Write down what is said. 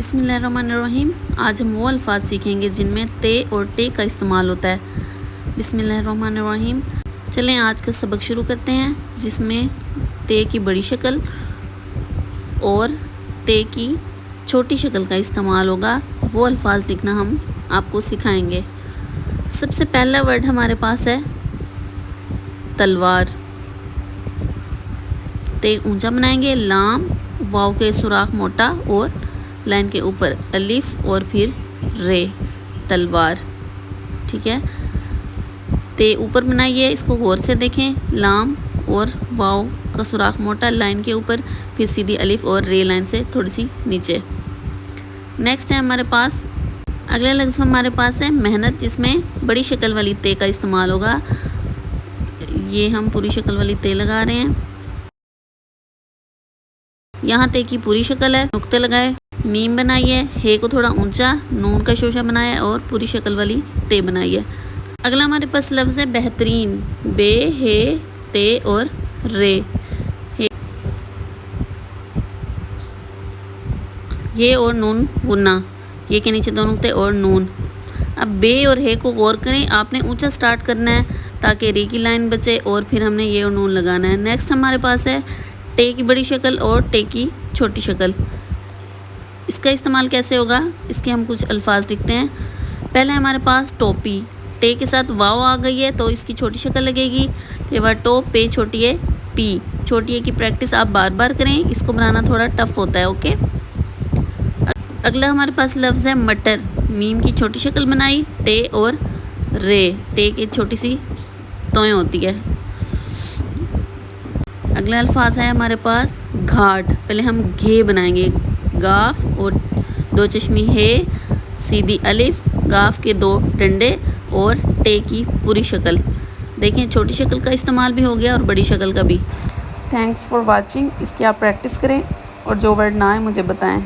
बिस्मिल्लाहिर्रहमानिर्रहीम। आज हम वो अल्फाज सीखेंगे जिनमें ते और टे का इस्तेमाल होता है। बिस्मिल्लाहिर्रहमानिर्रहीम। चलें आज का सबक शुरू करते हैं, जिसमें ते की बड़ी शक्ल और ते की छोटी शक्ल का इस्तेमाल होगा। वो अल्फाज लिखना हम आपको सिखाएंगे। सबसे पहला वर्ड हमारे पास है तलवार। ते ऊंचा बनाएंगे, लाम वाव के सुराख मोटा और लाइन के ऊपर अलिफ और फिर रे, तलवार। ठीक है, ते ऊपर बनाइए, इसको गौर से देखें, लाम और वाव का सुराख मोटा लाइन के ऊपर, फिर सीधी अलिफ और रे लाइन से थोड़ी सी नीचे। नेक्स्ट है हमारे पास अगला लफ्ज़ हमारे पास है मेहनत, जिसमें बड़ी शक्ल वाली ते का इस्तेमाल होगा। ये हम पूरी शक्ल वाली ते लगा रहे हैं। यहाँ ते की पूरी शक्ल है, नुक्ते लगाए, मीम बनाइए, हे को थोड़ा ऊंचा, नून का शोशा बनाया और पूरी शक्ल वाली ते बनाइए। अगला हमारे पास लफ्ज़ है बेहतरीन। बे, हे, ते और रे। ये और नून गुन्ना, ये के नीचे दो नुक्ते और नून। अब बे और हे को गौर करें, आपने ऊंचा स्टार्ट करना है ताकि रे की लाइन बचे और फिर हमने ये और नून लगाना है। नेक्स्ट हमारे पास है टे की बड़ी शक्ल और टे की छोटी शक्ल। इसका इस्तेमाल कैसे होगा, इसके हम कुछ अल्फाज लिखते हैं। पहले हमारे पास टोपी, टे के साथ वाव आ गई है तो इसकी छोटी शक्ल लगेगी। ये बार टो, पे छोटी है, पी छोटी है की प्रैक्टिस आप बार बार करें, इसको बनाना थोड़ा टफ होता है। ओके, अगला हमारे पास लफ्ज़ है मटर। मीम की छोटी शक्ल बनाई, टे और रे, टे की छोटी सी तोएं होती है। अगला अल्फाज है हमारे पास घाट। पहले हम घे बनाएंगे, गाफ और दो चश्मी हे, सीधी अलिफ, गाफ के दो डंडे और टे की पूरी शक्ल। देखें, छोटी शक्ल का इस्तेमाल भी हो गया और बड़ी शक्ल का भी। Thanks for watching. इसकी आप प्रैक्टिस करें और जो वर्ड ना आए मुझे बताएं।